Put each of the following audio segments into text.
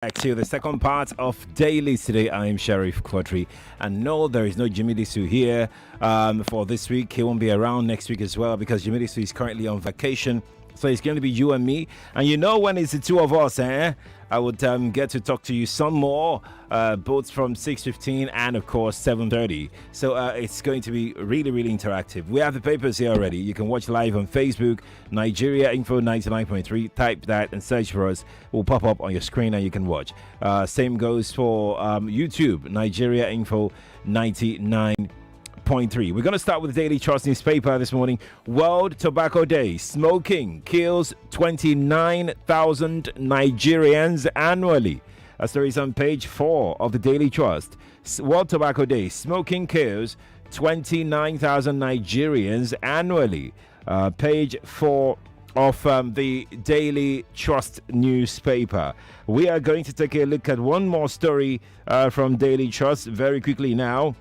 Back to the second part of Dailies today. I am Sheriff Quadry, and no, there is no Jimmy Disu here for this week. He won't be around next week as well because Jimmy Disu is currently on vacation. So it's going to be you and me. And you know, when it's the two of us, I would get to talk to you some more, both from 6:15 and, of course, 7:30. So it's going to be really, really interactive. We have the papers here already. You can watch live on Facebook, Nigeria Info 99.3. Type that and search for us. It will pop up on your screen and you can watch. Same goes for YouTube, Nigeria Info 99.3. We're going to start with the Daily Trust newspaper this morning. World Tobacco Day. Smoking kills 29,000 Nigerians annually. That story is on page 4 of the Daily Trust. World Tobacco Day. Smoking kills 29,000 Nigerians annually. Page 4 of the Daily Trust newspaper. We are going to take a look at one more story from Daily Trust very quickly now.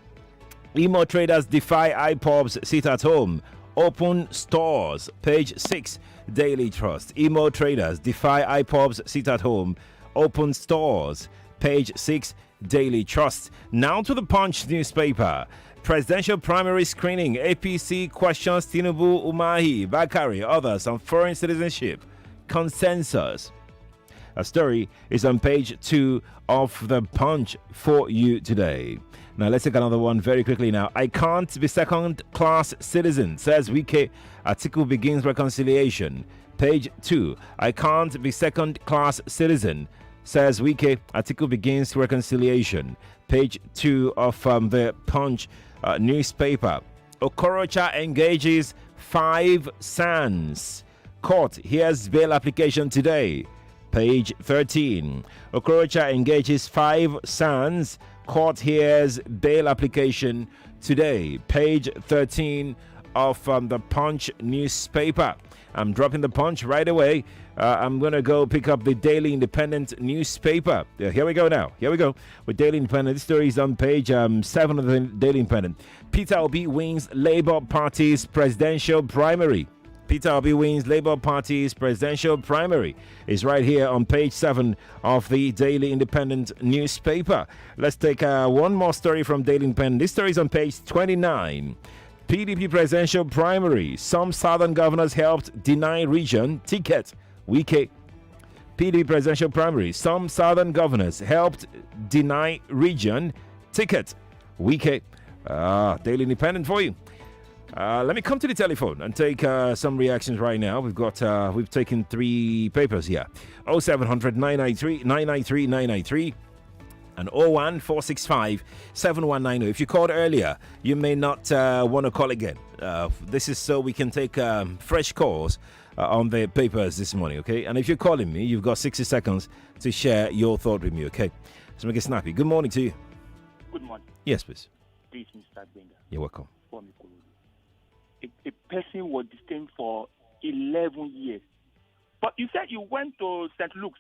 Emo traders defy IPOBs, sit at home. Open stores. Page 6, Daily Trust. Emo traders defy IPOBs, sit at home. Open stores. Page 6, Daily Trust. Now to the Punch newspaper. Presidential primary screening. APC questions Tinubu, Umahi, Bakari, others on foreign citizenship. Consensus. A story is on page 2 of the Punch for you today. Now let's take another one very quickly now. I can't be second-class citizen, says Wike. Article begins reconciliation. Page 2. I can't be second-class citizen, says Wike. Article begins reconciliation. Page 2 of the Punch newspaper. Okorocha engages 5 SANs. Court hears bail application today. Page 13. Okorocha engages 5 SANs. Court hears bail application today. Page 13 of the Punch newspaper. I'm dropping the Punch right away. I'm going to go pick up the Daily Independent newspaper. Here we go now. Here we go with Daily Independent. This story is on page 7 of the Daily Independent. Peter Obi wins Labour Party's presidential primary. Peter Obi wins Labour Party's presidential primary is right here on page 7 of the Daily Independent newspaper. Let's take one more story from Daily Independent. This story is on page 29. PDP presidential primary. Some southern governors helped deny region ticket. Wike. PDP presidential primary. Some southern governors helped deny region ticket. Wike. Daily Independent for you. Let me come to the telephone and take some reactions right now. We've taken 3 papers here. 0700 993 993 993 and 01465 7190. If you called earlier, you may not want to call again. This is so we can take fresh calls on the papers this morning, okay? And if you're calling me, you've got 60 seconds to share your thought with me, okay? So make it snappy. Good morning to you. Good morning. Yes, please. This is Mr. Benga. You're welcome. A person was detained for 11 years. But you said you went to St. Luke's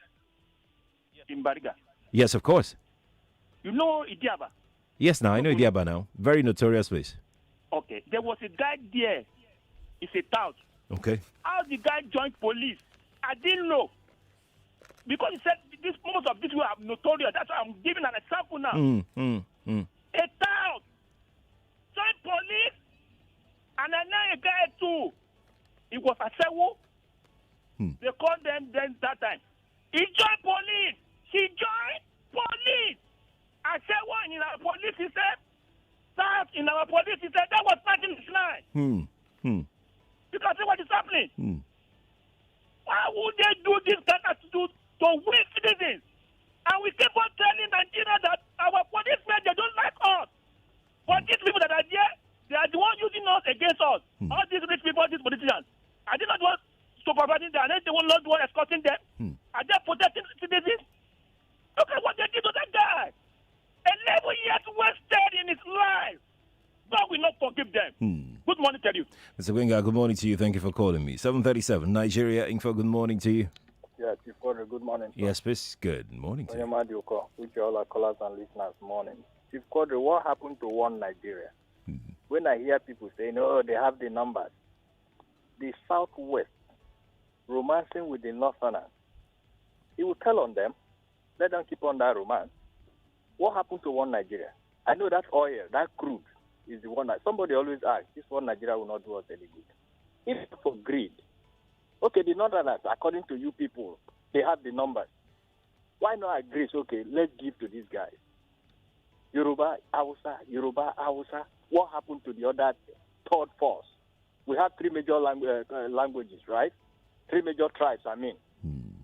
in Bariga. Yes, of course. You know Idiaba? Yes, now I know Idiaba now. Very notorious place. Okay. There was a guy there. It's a tout. Okay. How the guy joined police? I didn't know. Because he said most of these people are notorious. That's why I'm giving an example now. A tout joined police. And another guy too. It was Asewo. They called them then that time. He joined police. She joined police. Asewo in our police system. That in our police system. That was not in his line. You can see what is happening. Why would they do this kind of attitude to weak citizens? And we keep on telling Nigeria that our policemen, they don't like us. But these people that are there, they are the ones using us against us. All these rich people, these politicians. Are they not the ones supervising them? Are they not the ones escorting them? Are they protecting citizens? Look at what they did to that guy. 11 years wasted in his life. God will not forgive them. Good morning to you. Mr. Wenga, good morning to you. Thank you for calling me. 7:37, Nigeria Info, good morning to you. Yeah, Chief Quadry, good morning. Sir. Yes, please. Good morning to you. Which all our callers and listeners, morning. Chief Quadry, what happened to one Nigeria? When I hear people saying, oh, they have the numbers, the Southwest romancing with the Northerners, he will tell on them. Let them keep on that romance. What happened to one Nigeria? I know that oil, that crude, is the one that somebody always asks, this one Nigeria will not do us any good. If for greed, okay, the Northerners, according to you people, they have the numbers. Why not agree? Okay, let's give to these guys. Yoruba, Hausa. What happened to the other third force? We have three major languages, right? Three major tribes, I mean.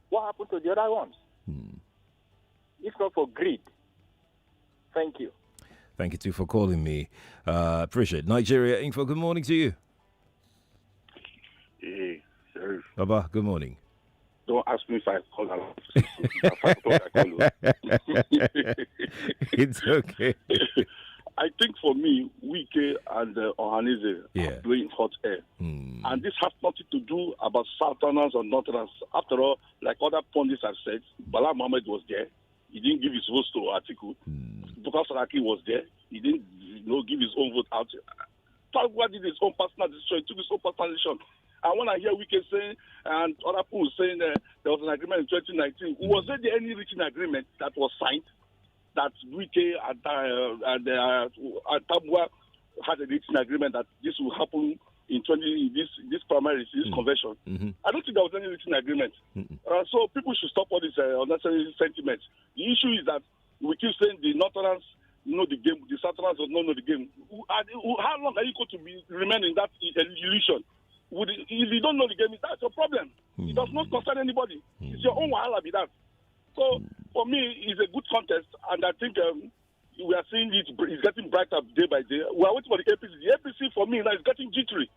What happened to the other ones? If not for greed. Thank you. Thank you, too, for calling me. Appreciate it. Nigeria Info, good morning to you. Hey, sir. Baba, good morning. Don't ask me if I call around. It's okay. I think for me, Wike and Ohaneze are blowing hot air. And this has nothing to do about Southerners or Northerners. After all, like other pundits have said, Bala Mohammed was there. He didn't give his vote to Atiku. Because Saraki was there. He didn't give his own vote out. Talgwa did his own personal decision. He took his own personal decision. And when I hear Wike saying, and other people saying there was an agreement in 2019, was there any written agreement that was signed that Wike and Tabua had a written agreement that this will happen in this primary, this convention? I don't think there was any written agreement. So people should stop all this unnecessary sentiments. The issue is that we keep saying the Northerners know the game, the Southerners don't know the game. How long are you going to remain in that illusion? If you don't know the game, that's your problem. It does not concern anybody. It's your own wahala be that. So, for me, it's a good contest, and I think we are seeing it's getting brighter day by day. We are waiting for the APC. The APC, for me, now is getting jittery.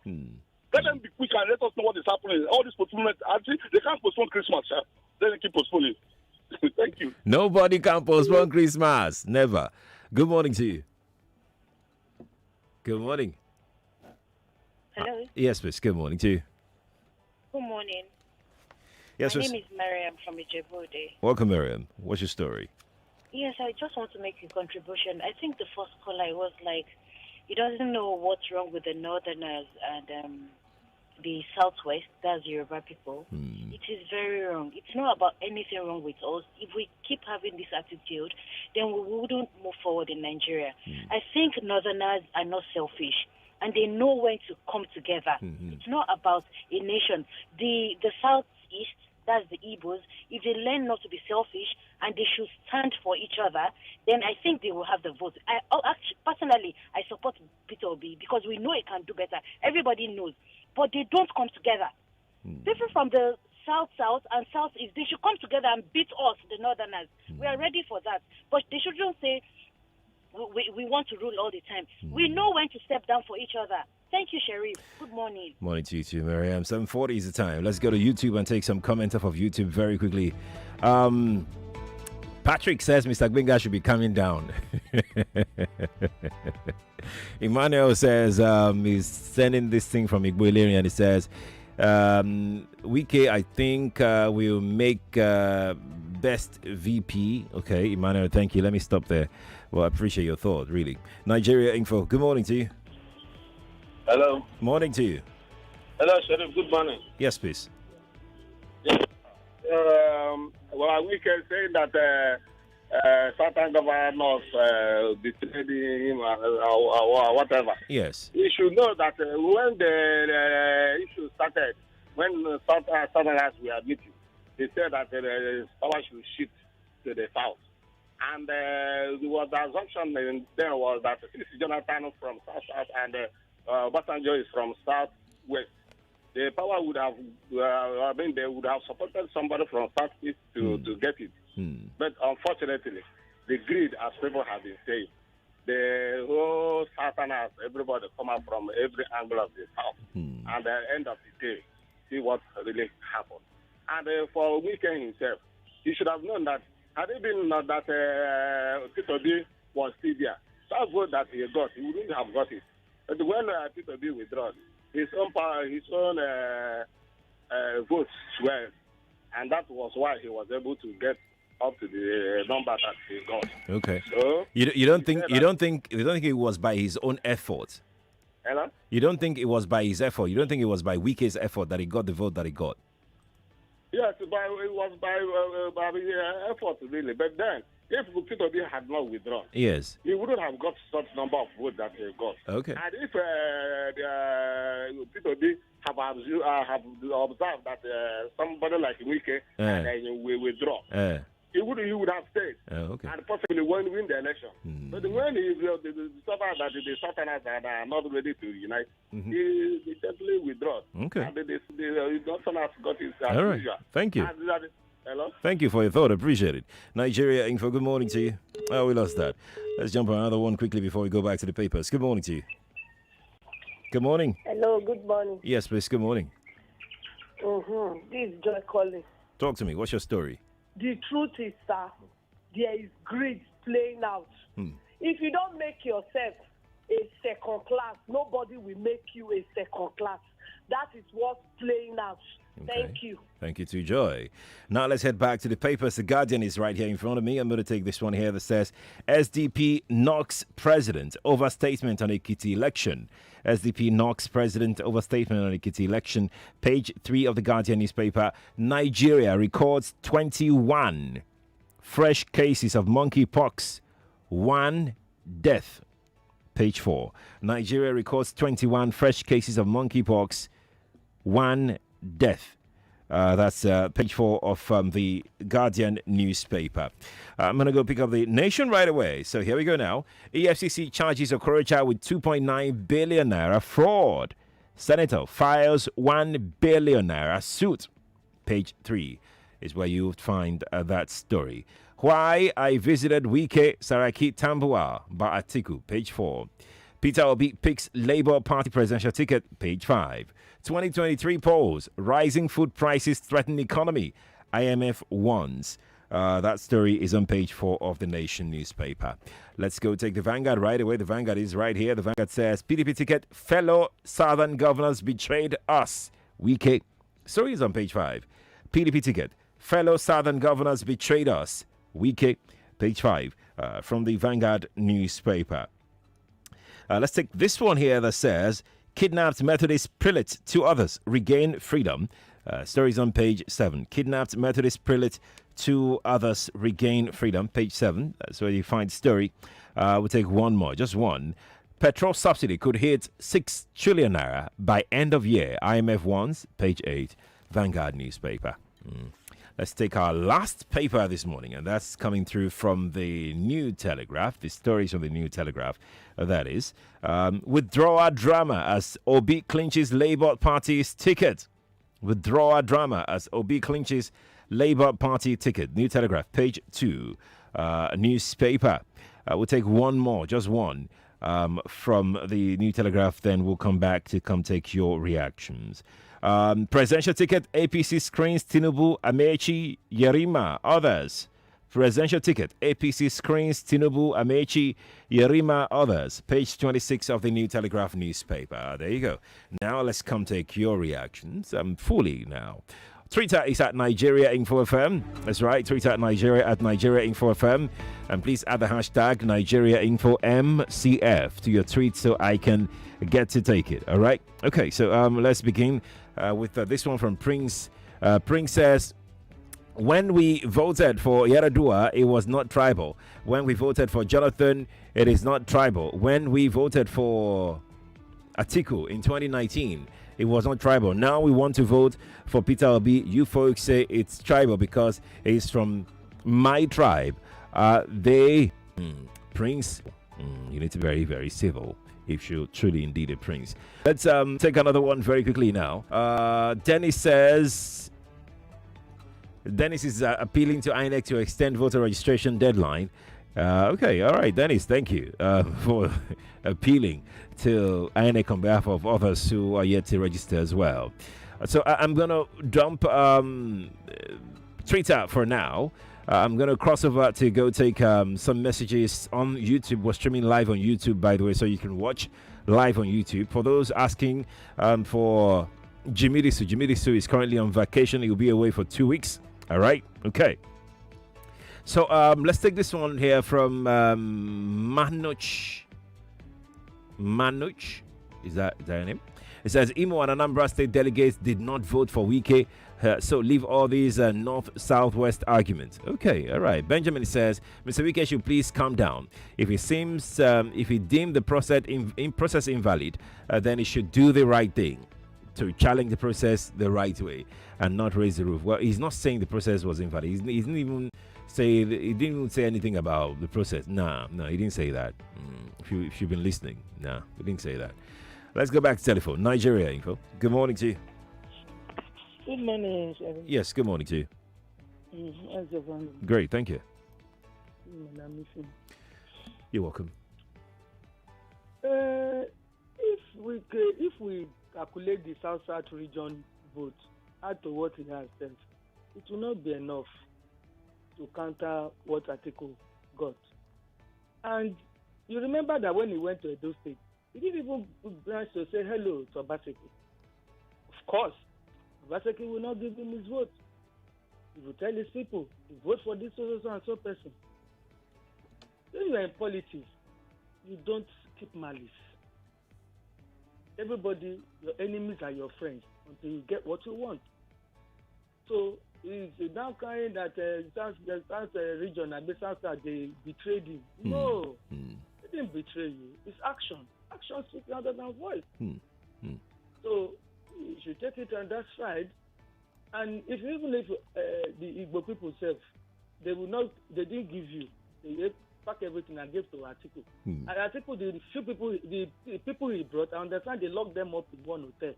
Let them be quick and let us know what is happening. All this postponement, they can't postpone Christmas. Then they keep postponing. Thank you. Nobody can postpone Christmas. Never. Good morning to you. Good morning. Hello. Yes, please. Good morning to you. Good morning. Yes, My name is Mariam from Ijebu-Ode. Welcome, Miriam. What's your story? Yes, I just want to make a contribution. I think the first caller was like, he doesn't know what's wrong with the Northerners and the Southwest, that's Yoruba people. It is very wrong. It's not about anything wrong with us. If we keep having this attitude, then we wouldn't move forward in Nigeria. I think Northerners are not selfish, and they know when to come together. It's not about a nation. The Southeast, that's the Igbos, if they learn not to be selfish and they should stand for each other, then I think they will have the vote. Personally, I support Peter Obi because we know he can do better. Everybody knows. But they don't come together. People from the South and Southeast, they should come together and beat us, the Northerners. We are ready for that. But they shouldn't say, we want to rule all the time. We know when to step down for each other. Thank you, Sharif. Good morning. Morning to you too, Mariam. 7:40 is the time. Let's go to YouTube and take some comment off of YouTube very quickly. Patrick says Mr. Gbenga should be coming down. Emmanuel says he's sending this thing from Igbo and he says, Wike, I think will make best VP. Okay, Emmanuel, thank you. Let me stop there. Well, I appreciate your thought, really. Nigeria Info, good morning to you. Hello. Morning to you. Hello, Sheriff. Good morning. Yes, please. Yeah. Well, we can say that certain governors betrayed him or whatever. Yes. We should know that when the issue started, when Southerners were meeting, they said that the power should shift to the south. And the assumption then was that this is Jonathan from south and Obasanjo is from southwest. The power would have, they would have supported somebody from southeast to get it. But unfortunately, the greed, as people have been saying, the whole Southerners, everybody come out from every angle of the south. And at the end of the day, see what really happened. And for Weekend himself, he should have known that had it been that Peter B was still there, that vote that he got, he wouldn't have got it. But when Peter B withdrawn, his own power, his own votes swelled, and that was why he was able to get up to the number that he got. Okay. So you don't think it was by his own effort? Hello? You don't think it was by his effort? You don't think it was by Wike's effort that he got the vote that he got? Yes, it was by effort, really. But then, if Peter Obi had not withdrawn, Yes. he wouldn't have got such number of votes that he got. Okay. And if Peter Obi have observed that somebody like Wike will withdraw, he would have stayed Okay. and possibly win the election. But when he discovered that the Southerners are not ready to unite, he simply withdraw. Okay. And the Northerners got his All right. usual. Thank you. Hello? Thank you for your thought. Appreciate it. Nigeria Info, good morning to you. Oh, we lost that. Let's jump on another one quickly before we go back to the papers. Good morning to you. Good morning. Hello, good morning. Yes, please. Good morning. This is Joy calling. Talk to me. What's your story? The truth is, sir, there is greed playing out. If you don't make yourself a second class, nobody will make you a second class. That is what's playing out. Okay. Thank you. Thank you to Joy. Now let's head back to the papers. The Guardian is right here in front of me. I'm going to take this one here that says SDP knocks president over statement on Ekiti election. SDP knocks president over statement on Ekiti election. Page 3 of the Guardian newspaper. Nigeria records 21 fresh cases of monkeypox, 1 death. Page 4. Nigeria records 21 fresh cases of monkeypox, 1 death. That's page 4 of the Guardian newspaper. I'm going to go pick up the Nation right away. So here we go now. EFCC charges Okorocha with 2.9 billion naira fraud. Senator files 1 billion naira suit. Page 3 is where you find that story. Why I visited Wike Saraki Tambuwal by Atiku. Page 4. Peter Obi picks Labour Party presidential ticket. Page 5. 2023 polls. Rising food prices threaten economy. IMF warns. That story is on page 4 of the Nation newspaper. Let's go take the Vanguard right away. The Vanguard is right here. The Vanguard says PDP ticket. Fellow Southern governors betrayed us. Wike. Story is on page 5. PDP ticket. Fellow Southern governors betrayed us. Wike. Page 5 from the Vanguard newspaper. Let's take this one here that says kidnapped Methodist prelate, 2 others regain freedom. Stories on page 7. Kidnapped Methodist prelate, 2 others regain freedom. Page 7. That's where you find the story. We'll take one more, just one. Petrol subsidy could hit 6 trillion naira by end of year. IMF warns. Page 8. Vanguard newspaper. Let's take our last paper this morning, and that's coming through from the New Telegraph. The stories from the New Telegraph, that is. Withdrawal drama as Obi clinches Labour Party's ticket. Withdrawal drama as Obi clinches Labour Party ticket. New Telegraph, page 2, newspaper. We'll take one more, just one, from the New Telegraph, then we'll come back to take your reactions. Presidential ticket, APC screens Tinubu, Amechi, Yerima, others. Presidential ticket, APC screens Tinubu, Amechi, Yerima, others. Page 26 of the New Telegraph newspaper. There you go. Now let's come take your reactions. Fully now. Twitter is at Nigeria Info FM. That's right. Twitter at Nigeria Info FM. And please add the hashtag Nigeria Info MCF to your tweet so I can get to take it. All right. Okay. So let's begin with this one from Prince. Prince says, when we voted for Yaradua, it was not tribal. When we voted for Jonathan, it is not tribal. When we voted for Atiku in 2019, it was not tribal. Now we want to vote for Peter Obi. You folks say it's tribal because it's from my tribe. Prince, you need to be very, very civil if you're truly indeed a prince. Let's take another one very quickly now. Dennis is appealing to INEC to extend voter registration deadline. Okay, all right, Dennis, thank you for appealing to INEC on behalf of others who are yet to register as well. So I'm going to dump Twitter for now. I'm going to cross over to go take some messages on YouTube. We're streaming live on YouTube, by the way, so you can watch live on YouTube. For those asking for Jimmy Disu is currently on vacation. He'll be away for 2 weeks. All right, okay. So let's take this one here from Manuch. Is that your name? It says Imo and Anambra State delegates did not vote for Wike So leave all these north-southwest arguments. Okay, all right. Benjamin says, Mr. Wike should please calm down. If he deemed the process invalid, then he should do the right thing to challenge the process the right way and not raise the roof. Well, he's not saying the process was invalid. He didn't even say anything about the process. Nah, he didn't say that. If you've been listening, nah, he didn't say that. Let's go back to telephone. Nigeria info. Good morning to you. Good morning, Sherry. Yes, good morning to you. How's your family? Great, thank you. You're welcome. If we calculate the South region vote, add to what he has said, it will not be enough to counter what Atiku got. And you remember that when he went to Edo State, he didn't even branch to say hello to Obaseki. Of course, Obaseki will not give him his vote. He will tell his people, you vote for this so and so person. When you are in politics, you don't keep malice. Everybody, your enemies are your friends until you get what you want. So it's now kind that the South region and the South they betrayed him. No, they didn't betray you. It's action. Action speaks louder than voice. So you should take it on that side. And even if the Igbo people self, they didn't give you. They pack everything and gave to Atiku. And Atiku, the people he brought, I understand they locked them up in one hotel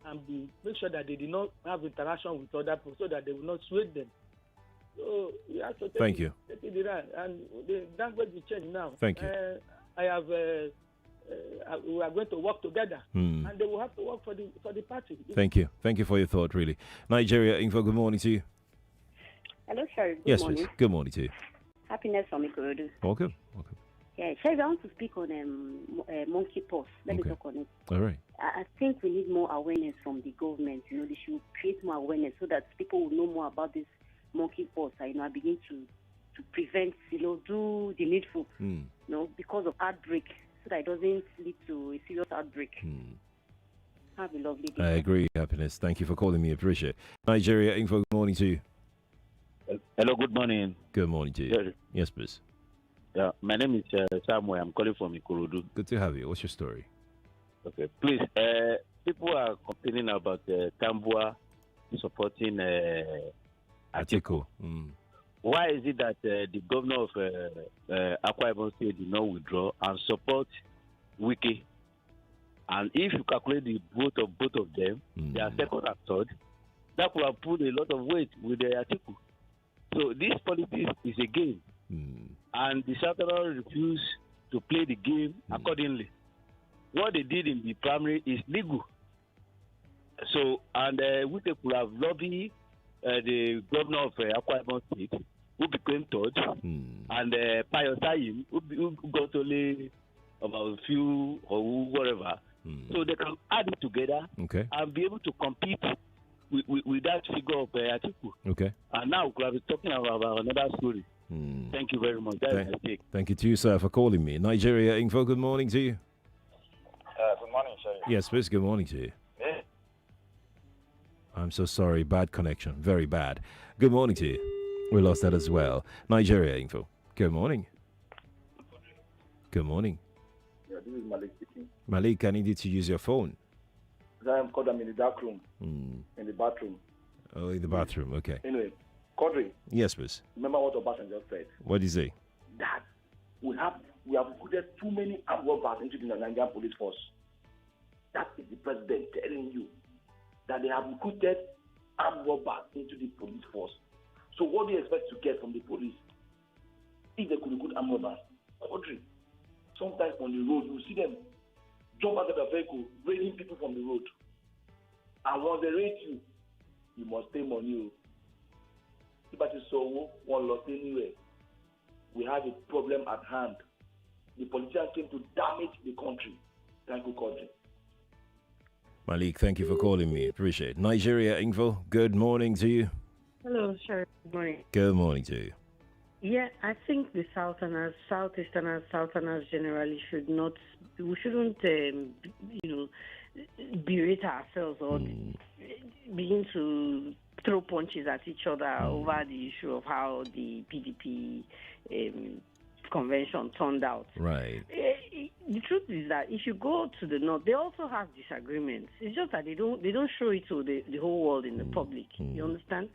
and make sure that they did not have interaction with other people so that they will not sway them. So you have to take it around. And the language will change now. Thank you. We are going to work together, and they will have to work for the party. Thank you for your thought. Really, Nigeria info. Good morning to you. Hello, sir. Good morning. Please. Good morning to you. Happiness from Ikorodu. Welcome. Yeah, sir, I want to speak on monkeypox. Let me talk on it. All right. I think we need more awareness from the government. They should create more awareness so that people will know more about this monkeypox. I begin to prevent, do the needful, because of outbreak, so that it doesn't lead to a serious outbreak. Have a lovely day. I agree, Happiness. Thank you for calling me. Appreciate it. Nigeria info. Good morning to you. Hello, good morning. Good morning to you. Yes, please. Yeah, my name is Samuel. I'm calling from Ikorodu. Good to have you. What's your story? Okay, please. People are complaining about Tambua supporting Atiku. Why is it that the governor of Akwa Ibom State did not withdraw and support Wike? And if you calculate the vote of both of them, they are second and third. That would have put a lot of weight with Atiku. So this politics is a game. And the Southerners refuse to play the game accordingly. What they did in the primary is legal. So, and we could have lobbied the governor of Akwa Ibom State, who became third, and Pius Ayim, who got only about a few or whatever. So they can add it together and be able to compete with that figure of Atiku. Okay. And now we could have been talking about another story. Thank you very much. Thank you to you, sir, for calling me. Nigeria info. Good morning to you. Good morning, sir. Yes, please. Good morning to you. I'm so sorry. Bad connection. Very bad. Good morning to you. We lost that as well. Nigeria info. Good morning. Good morning. Yeah, this is Malik speaking. Malik, I need you to use your phone. I'm called. I'm in the dark room. In the bathroom. Oh, in the bathroom. Okay. Anyway, Quadry. Yes, please. Remember what Obasanjo just said? What did he say? That we have recruited too many armed robbers into the Nigerian police force. That is the president telling you that they have recruited armed robbers into the police force. So what do you expect to get from the police if they could recruit armed robbers? Quadry. Sometimes on the road you see them jump out of the vehicle, raiding people from the road. And once they raid you, you must pay money. If I so one lost anywhere, we have a problem at hand. The politicians came to damage the country. Thank you, Quadry. Malik, thank you for calling me. Appreciate it. Nigeria info. Good morning to you. Hello, sir. Good morning. Good morning to you. Yeah, I think the Southerners, Southeasterners, Southerners generally we shouldn't, berate ourselves or begin to throw punches at each other over the issue of how the PDP convention turned out. Right. The truth is that if you go to the north, they also have disagreements. It's just that they don't show it to the whole world in the public. You understand?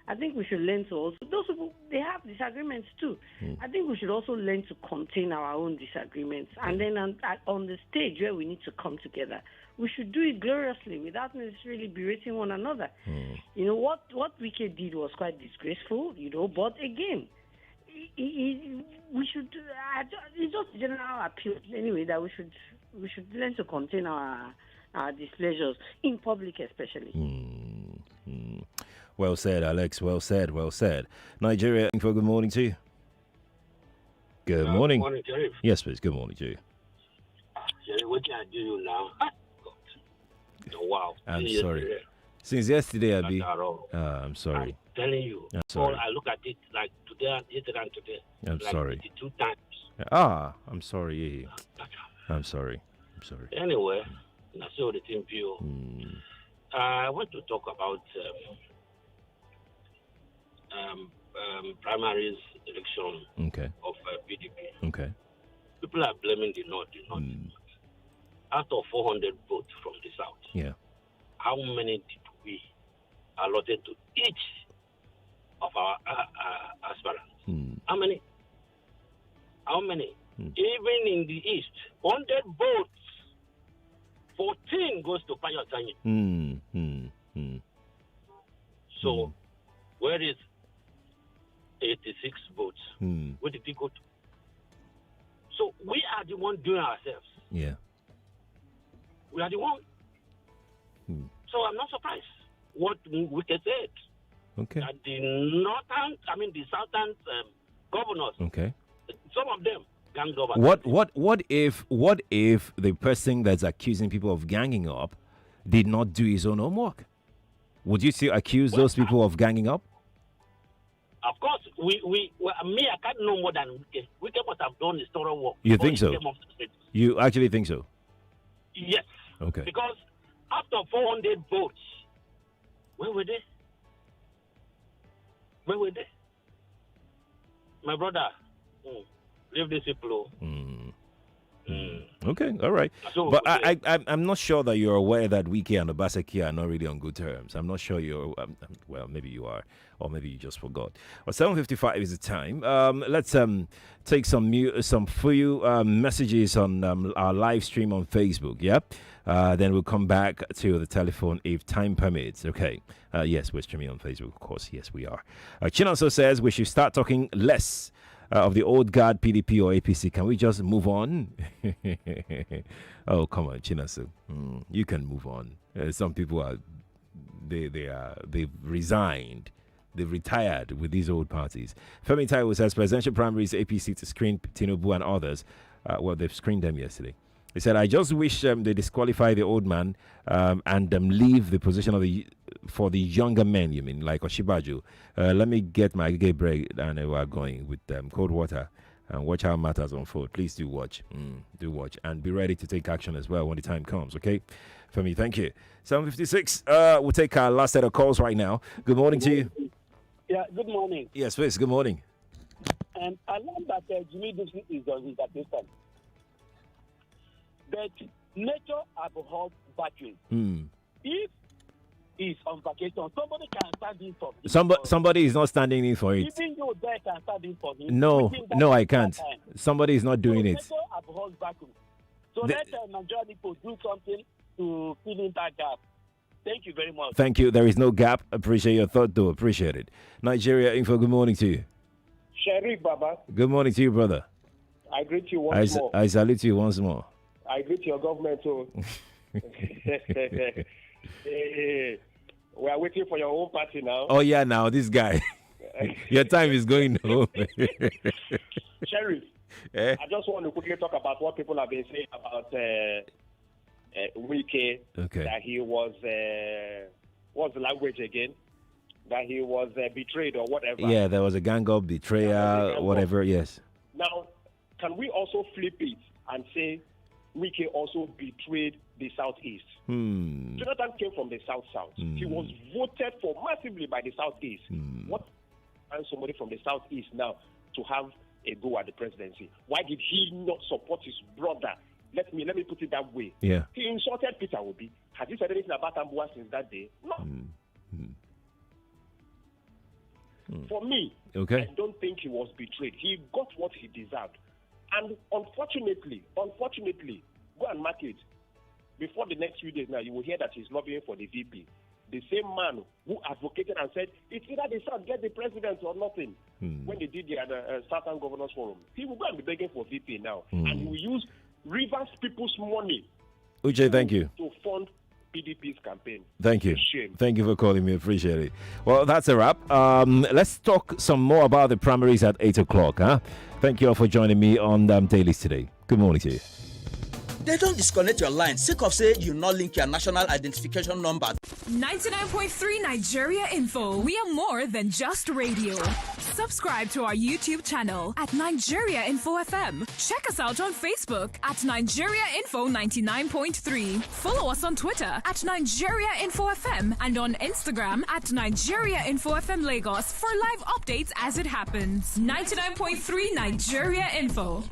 I think we should learn to also, those people, they have disagreements too. I think we should also learn to contain our own disagreements. And then on the stage where we need to come together, we should do it gloriously without necessarily berating one another. You know, what Wike did was quite disgraceful, you know, but again, we should. It's just a general appeal anyway that we should learn to contain our displeasures in public, especially. Well said, Alex. Well said. Well said. Nigeria, for good morning to you. Good morning. Good morning, Jerry. Yes, please. Good morning to you. Jerry, what can I do now? Oh, wow. I'm sorry. Since yesterday, Abi. I'm sorry. I'm telling you. I'm sorry. I look at it like today and yesterday and today. I'm like sorry. 2 times. I'm sorry. I'm sorry. I'm sorry. Anyway, I saw the team view. I want to talk about primaries election of PDP. Okay. People are blaming the North. Out of 400 votes from the South, how many did we allotted to each of our aspirants? How many? Even in the East, 100 votes, 14 goes to Payo Tanyi. So, where is 86 votes? Where did they go to? So, we are the one doing ourselves. Yeah. We are the one. So, I'm not surprised what we can say. Okay. That the southern governors, some of them ganged up. What if the person that's accusing people of ganging up did not do his own homework? Would you still accuse those people of ganging up? Of course, I can't know more than Wike. Wike must have done his thorough work. You think so? You actually think so? Yes. Okay. Because after 400 votes, where were they? Where were they? My brother, leave this people. Okay, all right. But I'm not sure that you're aware that Wike and Obaseki are not really on good terms. I'm not sure you're, well, maybe you are, or maybe you just forgot. Well, 7:55 is the time. Let's take some few messages on our live stream on Facebook, yeah? Then we'll come back to the telephone if time permits. Okay. Yes, we're streaming on Facebook, of course. Yes, we are. Chinonso says we should start talking less of the old guard PDP or APC. Can we just move on? Oh, come on, Chinonso. You can move on. Some people are, they've resigned. They've retired with these old parties. Femi Taiwo says presidential primaries APC to screen Tinubu and others. Well, they've screened them yesterday. He said, I just wish they disqualify the old man and leave the position for the younger men, you mean, like Oshibaju. Let me get my gay break and we're going with cold water and watch how matters unfold. Please do watch. Do watch. And be ready to take action as well when the time comes, okay? Femi, thank you. 7:56. We'll take our last set of calls right now. Good morning to you. Yeah, good morning. Yes, please. Good morning. And I learned that Jimmy Dixon is on his vacation. But nature abhors vacuum. If he's on vacation, somebody can stand in for him. Somebody is not standing in for it. Even you there can stand in for him. No, I can't. Somebody is not doing it. Nature abhors vacuum. So let Nigeria people do something to fill in that gap. Thank you very much. Thank you. There is no gap. Appreciate your thought, though. Appreciate it. Nigeria Info, good morning to you. Sharif Baba. Good morning to you, brother. I greet you once more. I salute you once more. I greet your government too. We are waiting for your own party now. Oh, yeah, now, this guy. Your time is going home. Sheriff, I just want to quickly talk about what people have been saying about Wike. Okay. That he was, what's the language again? That he was betrayed or whatever. Yeah, there was a gang up, betrayal, whatever, yes. Now, can we also flip it and say Wike also betrayed the Southeast. Jonathan came from the South. He was voted for massively by the Southeast. What and somebody from the Southeast now to have a go at the presidency? Why did he not support his brother? Let me put it that way. Yeah. He insulted Peter Obi. Has he said anything about Ambua since that day? No. For me, I don't think he was betrayed. He got what he deserved. And unfortunately, go and mark it. Before the next few days now, you will hear that he's lobbying for the VP. The same man who advocated and said, it's either the South get the president or nothing. When they did the Southern Governors Forum, he will go and be begging for VP now. And he will use Rivers people's money Uche, thank you. To fund PDP's campaign. Thank you. Shame. Thank you for calling me. Appreciate it. Well, that's a wrap. Let's talk some more about the primaries at 8 o'clock. Huh? Thank you all for joining me on Dailies today. Good morning to you. They don't disconnect your line. Sake of say you not link your national identification number. 99.3 Nigeria Info. We are more than just radio. Subscribe to our YouTube channel at Nigeria Info FM. Check us out on Facebook at Nigeria Info 99.3. Follow us on Twitter at Nigeria Info FM and on Instagram at Nigeria Info FM Lagos for live updates as it happens. 99.3 Nigeria Info.